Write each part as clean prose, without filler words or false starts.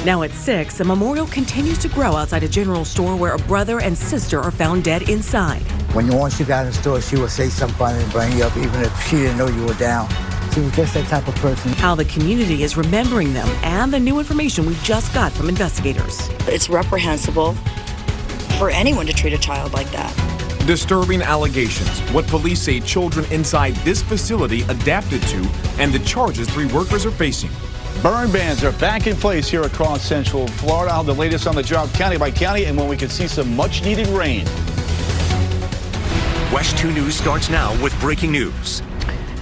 Now at 6, a memorial continues to grow outside a general store where a brother and sister are found dead inside. Once you got in the store, she would say something funny and bring you up, even if she didn't know you were down. She was just that type of person. How the community is remembering them and the new information we just got from investigators. It's reprehensible for anyone to treat a child like that. Disturbing allegations, what police say children inside this facility adapted to, and the charges 3 workers are facing. Burn bans are back in place here across Central Florida. I'll have the latest on the job county by county and when we can see some much needed rain. WESH 2 News starts now with breaking news.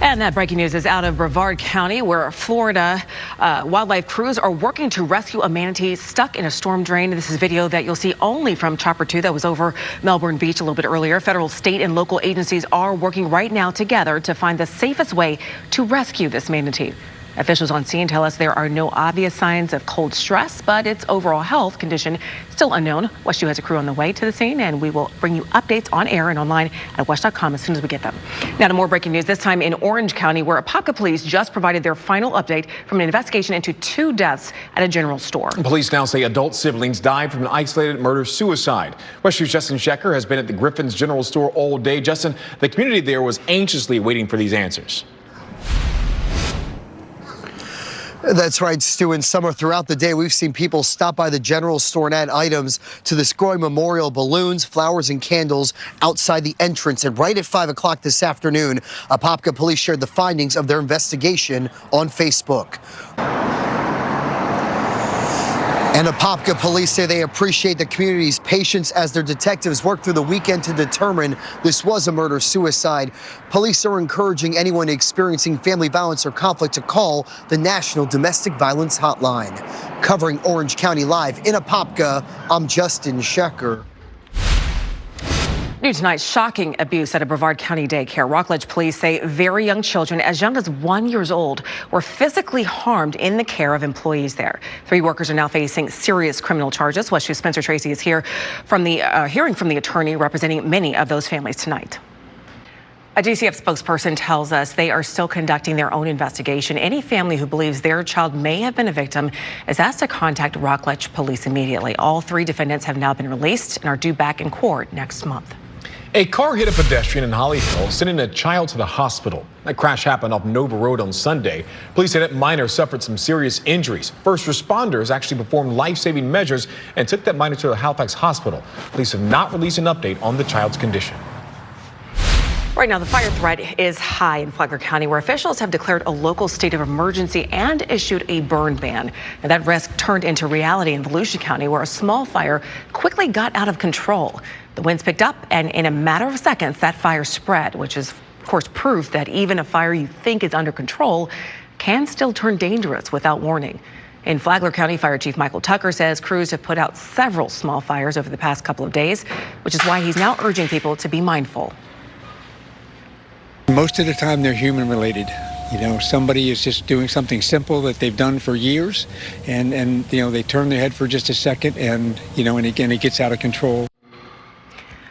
And that breaking news is out of Brevard County, where Florida wildlife crews are working to rescue a manatee stuck in a storm drain. This is video that you'll see only from Chopper 2 that was over Melbourne Beach a little bit earlier. Federal, state, and local agencies are working right now together to find the safest way to rescue this manatee. Officials on scene tell us there are no obvious signs of cold stress, but its overall health condition still unknown. WESH 2 has a crew on the way to the scene, and we will bring you updates on air and online at WESH.com as soon as we get them. Now to more breaking news, this time in Orange County, where Apopka police just provided their final update from an investigation into 2 deaths at a general store. Police now say adult siblings died from an isolated murder-suicide. WESH 2's Justin Shecker has been at the Griffin's General Store all day. Justin, the community there was anxiously waiting for these answers. That's right, Stu. In summer, throughout the day, we've seen people stop by the general store and add items to this growing memorial: balloons, flowers, and candles outside the entrance. And right at 5 o'clock this afternoon, Apopka police shared the findings of their investigation on Facebook. And Apopka police say they appreciate the community's patience as their detectives work through the weekend to determine this was a murder-suicide. Police are encouraging anyone experiencing family violence or conflict to call the National Domestic Violence Hotline. Covering Orange County Live in Apopka, I'm Justin Shecker. New tonight, shocking abuse at a Brevard County daycare. Rockledge police say very young children, as young as 1 year old, were physically harmed in the care of employees there. 3 workers are now facing serious criminal charges. WESH 2's Spencer Tracy is here from the hearing from the attorney representing many of those families tonight. A GCF spokesperson tells us they are still conducting their own investigation. Any family who believes their child may have been a victim is asked to contact Rockledge police immediately. All 3 defendants have now been released and are due back in court next month. A car hit a pedestrian in Holly Hill, sending a child to the hospital. That crash happened off Nova Road on Sunday. Police say that minor suffered some serious injuries. First responders actually performed life-saving measures and took that minor to the Halifax hospital. Police have not released an update on the child's condition. Right now, the fire threat is high in Flagler County, where officials have declared a local state of emergency and issued a burn ban. And that risk turned into reality in Volusia County, where a small fire quickly got out of control. The winds picked up, and in a matter of seconds, that fire spread, which is, of course, proof that even a fire you think is under control can still turn dangerous without warning. In Flagler County, Fire Chief Michael Tucker says crews have put out several small fires over the past couple of days, which is why he's now urging people to be mindful. Most of the time, they're human related. You know, somebody is just doing something simple that they've done for years, and you know, they turn their head for just a second, and you know, and again, it gets out of control.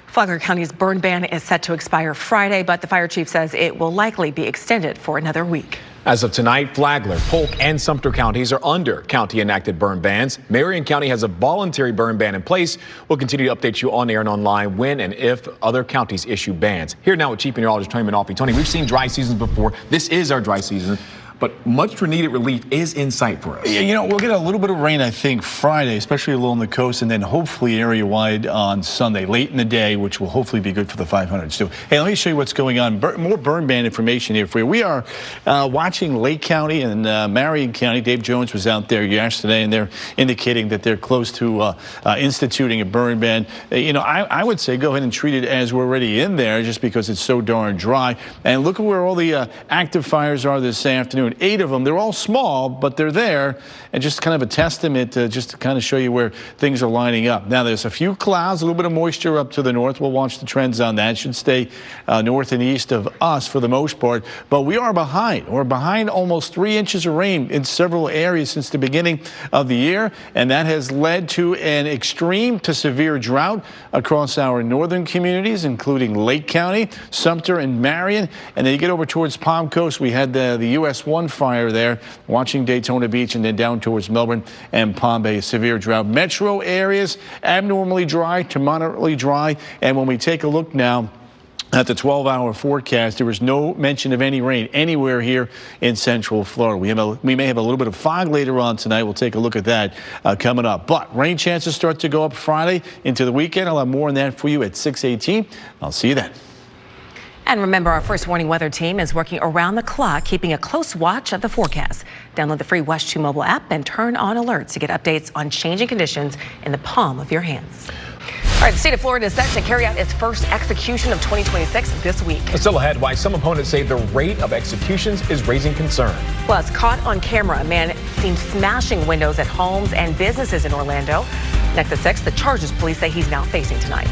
Flagler County's burn ban is set to expire Friday, but the fire chief says it will likely be extended for another week. As of tonight, Flagler, Polk, and Sumter counties are under county-enacted burn bans. Marion County has a voluntary burn ban in place. We'll continue to update you on air and online when and if other counties issue bans. Here now with Chief Meteorologist Tony Manalfi. Tony, we've seen dry seasons before. This is our dry season, but much needed relief is in sight for us. Yeah, you know, we'll get a little bit of rain, I think, Friday, especially along the coast, and then hopefully area-wide on Sunday, late in the day, which will hopefully be good for the 500s, too. Hey, let me show you what's going on. More burn ban information here for you. We are watching Lake County and Marion County. Dave Jones was out there yesterday, and they're indicating that they're close to instituting a burn ban. You know, I would say go ahead and treat it as we're already in there, just because it's so darn dry. And look at where all the active fires are this afternoon. 8 of them. They're all small, but they're there, and just kind of a testament just to kind of show you where things are lining up. Now, there's a few clouds, a little bit of moisture up to the north. We'll watch the trends on that. It should stay north and east of us for the most part, but we are behind. We're behind almost 3 inches of rain in several areas since the beginning of the year, and that has led to an extreme to severe drought across our northern communities, including Lake County, Sumter, and Marion. And then you get over towards Palm Coast, we had the US 1 on fire there, watching Daytona Beach and then down towards Melbourne and Palm Bay. Severe drought. Metro areas, abnormally dry to moderately dry. And when we take a look now at the 12-hour forecast, there was no mention of any rain anywhere here in Central Florida. We may have a little bit of fog later on tonight. We'll take a look at that coming up. But rain chances start to go up Friday into the weekend. I'll have more on that for you at 6:18. I'll see you then. And remember, our First Warning Weather team is working around the clock, keeping a close watch of the forecast. Download the free WESH 2 mobile app and turn on alerts to get updates on changing conditions in the palm of your hands. All right, the state of Florida is set to carry out its first execution of 2026 this week. Still ahead, why some opponents say the rate of executions is raising concern. Plus, caught on camera, a man seen smashing windows at homes and businesses in Orlando. Next at 6, the charges police say he's now facing tonight.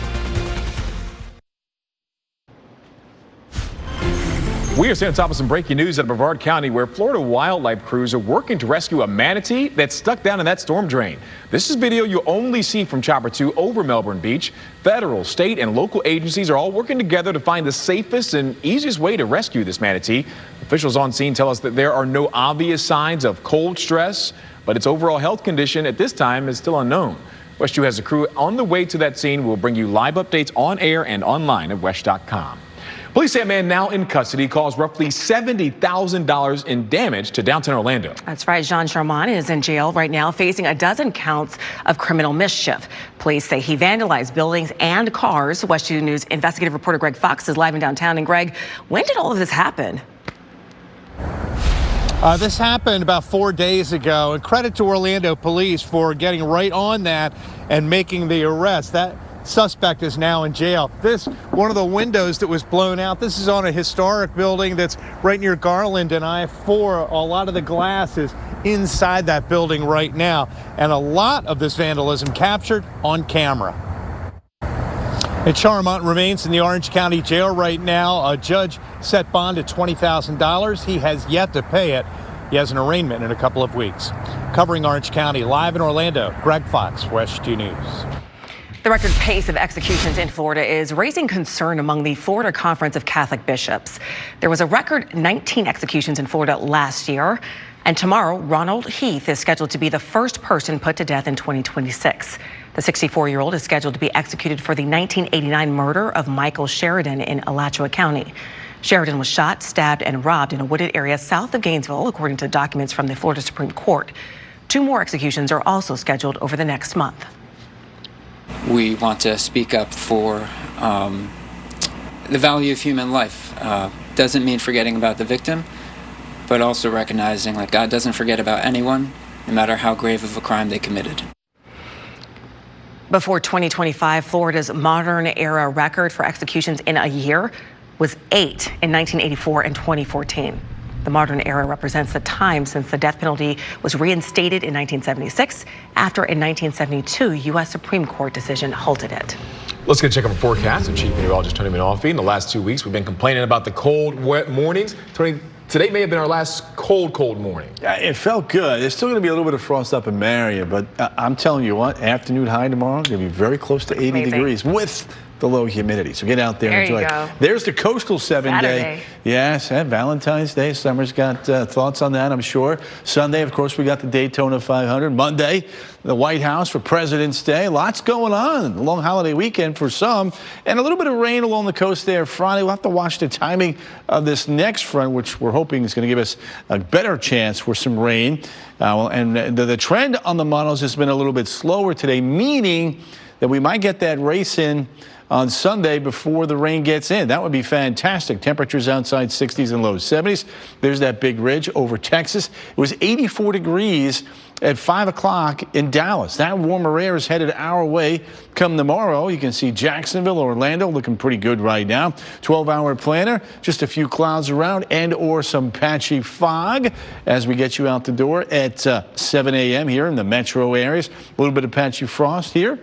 We are staying on top of some breaking news out of Brevard County, where Florida wildlife crews are working to rescue a manatee that's stuck down in that storm drain. This is video you only see from Chopper 2 over Melbourne Beach. Federal, state, and local agencies are all working together to find the safest and easiest way to rescue this manatee. Officials on scene tell us that there are no obvious signs of cold stress, but its overall health condition at this time is still unknown. WESH 2 has a crew on the way to that scene. We'll bring you live updates on air and online at WESH.com. Police say a man now in custody caused roughly $70,000 in damage to downtown Orlando. That's right. Jean Charmant is in jail right now facing a dozen counts of criminal mischief. Police say he vandalized buildings and cars. WESH 2 News investigative reporter Greg Fox is live in downtown. And Greg, when did all of this happen? This happened about 4 days ago, and credit to Orlando police for getting right on that and making the arrest. That suspect is now in jail. This one of the windows that was blown out. This is on a historic building that's right near Garland and I-4. A lot of the glass is inside that building right now, and a lot of this vandalism captured on camera. And Charmant remains in the Orange County Jail right now. A judge set bond at $20,000. He has yet to pay it. He has an arraignment in a couple of weeks. Covering Orange County, live in Orlando, Greg Fox, WESH 2 News. The record pace of executions in Florida is raising concern among the Florida Conference of Catholic Bishops. There was a record 19 executions in Florida last year, and tomorrow Ronald Heath is scheduled to be the first person put to death in 2026. The 64-year-old is scheduled to be executed for the 1989 murder of Michael Sheridan in Alachua County. Sheridan was shot, stabbed, and robbed in a wooded area south of Gainesville, according to documents from the Florida Supreme Court. 2 more executions are also scheduled over the next month. We want to speak up for the value of human life. Doesn't mean forgetting about the victim, but also recognizing like God doesn't forget about anyone, no matter how grave of a crime they committed. Before 2025, Florida's modern era record for executions in a year was 8 in 1984 and 2014. The modern era represents the time since the death penalty was reinstated in 1976 after a 1972 U.S. Supreme Court decision halted it. Let's get a check on the forecast. I'm Chief Meteorologist Tony Minolfi. In the last 2 weeks, we've been complaining about the cold, wet mornings. Tony, today may have been our last cold morning. Yeah, it felt good. There's still going to be a little bit of frost up in Marion, but I'm telling you what, afternoon high tomorrow, going to be very close to 80 degrees with the low humidity. So get out there and enjoy it. There's the coastal 7-day. Yes, and Valentine's Day. Summer's got thoughts on that, I'm sure. Sunday, of course, we got the Daytona 500. Monday, the White House for President's Day. Lots going on. A long holiday weekend for some. And a little bit of rain along the coast there Friday. We'll have to watch the timing of this next front, which we're hoping is going to give us a better chance for some rain. And the trend on the models has been a little bit slower today, meaning that we might get that race in on Sunday before the rain gets in. That would be fantastic. Temperatures outside 60s and low 70s. There's that big ridge over Texas. It was 84 degrees at 5 o'clock in Dallas. That warmer air is headed our way come tomorrow. You can see Jacksonville, Orlando looking pretty good right now. 12-hour planner, just a few clouds around and or some patchy fog as we get you out the door at 7 a.m. here in the metro areas. A little bit of patchy frost here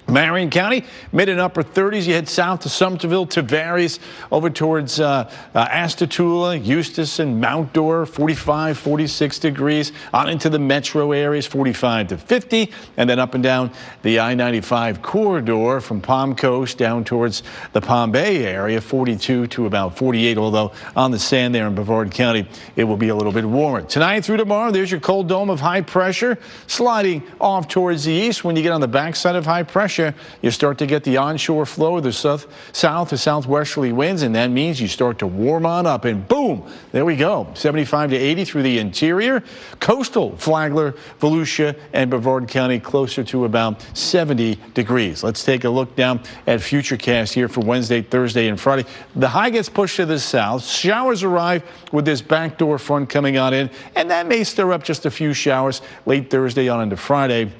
Marion County, mid and upper 30s. You head south to Sumterville, Tavares, over towards Astatoula, Eustis, and Mount Dora, 45, 46 degrees. On into the metro areas, 45 to 50. And then up and down the I-95 corridor from Palm Coast down towards the Palm Bay area, 42 to about 48. Although on the sand there in Brevard County, it will be a little bit warmer. Tonight through tomorrow, there's your cold dome of high pressure sliding off towards the east. When you get on the backside of high pressure, you start to get the onshore flow of the south to southwesterly winds, and that means you start to warm on up, and boom, there we go. 75 to 80 through the interior. Coastal, Flagler, Volusia, and Brevard County closer to about 70 degrees. Let's take a look down at Futurecast here for Wednesday, Thursday, and Friday. The high gets pushed to the south. Showers arrive with this backdoor front coming on in, and that may stir up just a few showers late Thursday on into Friday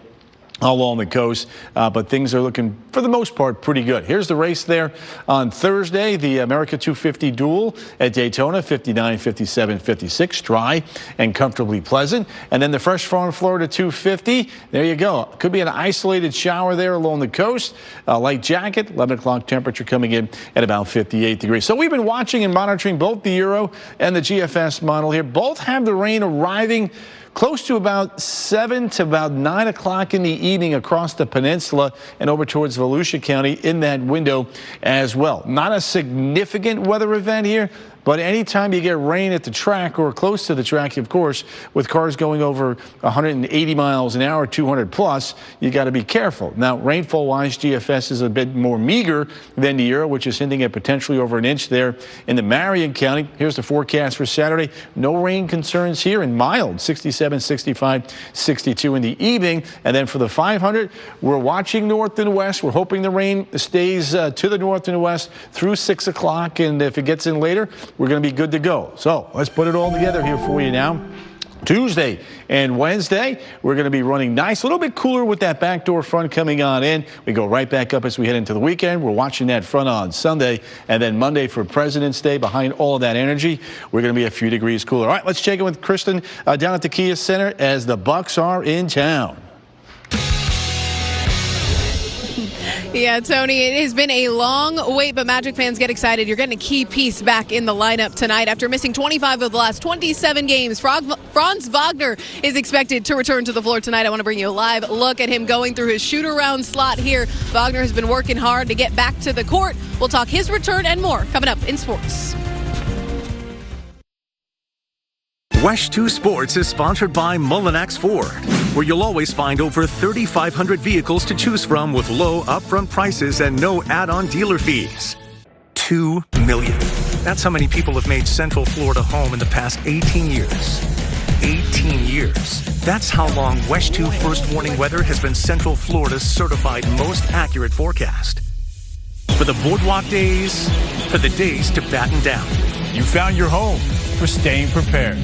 all along the coast, but things are looking, for the most part, pretty good. Here's the race there on Thursday, the America 250 duel at Daytona, 59, 57, 56, dry and comfortably pleasant. And then the Fresh Farm Florida 250, there you go. Could be an isolated shower there along the coast. Light jacket, 11 o'clock temperature coming in at about 58 degrees. So we've been watching and monitoring both the Euro and the GFS model here. Both have the rain arriving close to about 7 to about 9 o'clock in the evening across the peninsula and over towards Volusia County in that window as well. Not a significant weather event here, but anytime you get rain at the track or close to the track, of course, with cars going over 180 miles an hour, 200 plus, you got to be careful. Now, rainfall-wise, GFS is a bit more meager than the Euro, which is hinting at potentially over an inch there in the Marion County. Here's the forecast for Saturday. No rain concerns here, and mild, 67, 65, 62 in the evening. And then for the 500, we're watching north and west. We're hoping the rain stays to the north and west through 6 o'clock, and if it gets in later, we're going to be good to go. So let's put it all together here for you now. Tuesday and Wednesday, we're going to be running nice, a little bit cooler with that backdoor front coming on in. We go right back up as we head into the weekend. We're watching that front on Sunday, and then Monday for President's Day. Behind all of that energy, we're going to be a few degrees cooler. All right, let's check in with Kristen down at the Kia Center as the Bucks are in town. Yeah, Tony, it has been a long wait, but Magic fans get excited. You're getting a key piece back in the lineup tonight. After missing 25 of the last 27 games, Franz Wagner is expected to return to the floor tonight. I want to bring you a live look at him going through his shoot-around slot here. Wagner has been working hard to get back to the court. We'll talk his return and more coming up in sports. WESH 2 Sports is sponsored by Mullinax Ford, where you'll always find over 3,500 vehicles to choose from with low upfront prices and no add-on dealer fees. 2 million. That's how many people have made Central Florida home in the past 18 years. 18 years. That's how long WESH 2 First Warning Weather has been Central Florida's certified most accurate forecast. For the boardwalk days, for the days to batten down. You found your home for staying prepared.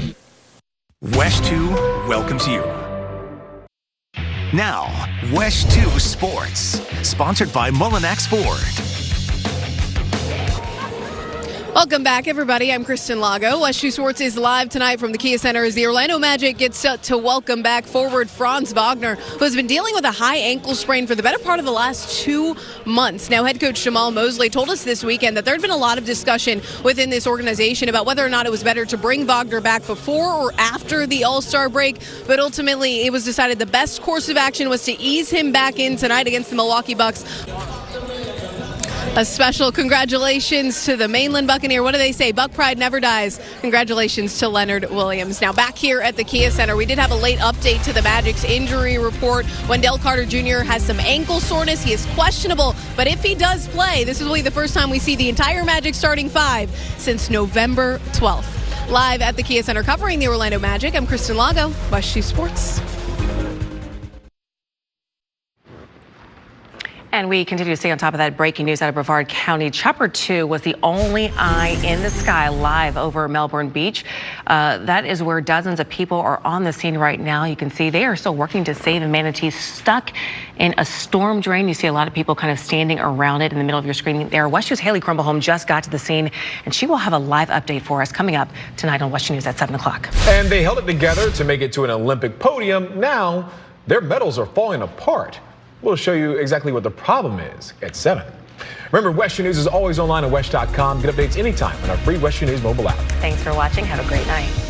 WESH 2 welcomes you. Now, WESH 2 Sports, sponsored by Mullinax Ford. Welcome back, everybody. I'm Kristen Lago. WESH 2 Sports is live tonight from the Kia Center as the Orlando Magic gets set to welcome back forward Franz Wagner, who has been dealing with a high ankle sprain for the better part of the last 2 months. Now, head coach Jamal Mosley told us this weekend that there had been a lot of discussion within this organization about whether or not it was better to bring Wagner back before or after the All-Star break, but ultimately it was decided the best course of action was to ease him back in tonight against the Milwaukee Bucks. A special congratulations to the Mainland Buccaneer. What do they say? Buck pride never dies. Congratulations to Leonard Williams. Now back here at the Kia Center, we did have a late update to the Magic's injury report. Wendell Carter Jr. has some ankle soreness. He is questionable, but if he does play, this will be the first time we see the entire Magic starting five since November 12th. Live at the Kia Center covering the Orlando Magic, I'm Kristen Lago, WESH 2 Sports. And we continue to stay on top of that breaking news out of Brevard County. Chopper 2 was the only eye in the sky live over Melbourne Beach. That is where dozens of people are on the scene right now. You can see they are still working to save a manatee stuck in a storm drain. You see a lot of people kind of standing around it in the middle of your screen there. WESH 2's Haley Crumbleholm just got to the scene, and she will have a live update for us coming up tonight on WESH News at 7 o'clock. And they held it together to make it to an Olympic podium. Now their medals are falling apart. We'll show you exactly what the problem is at 7. Remember, WESH News is always online at WESH.com. Get updates anytime on our free WESH News mobile app. Thanks for watching. Have a great night.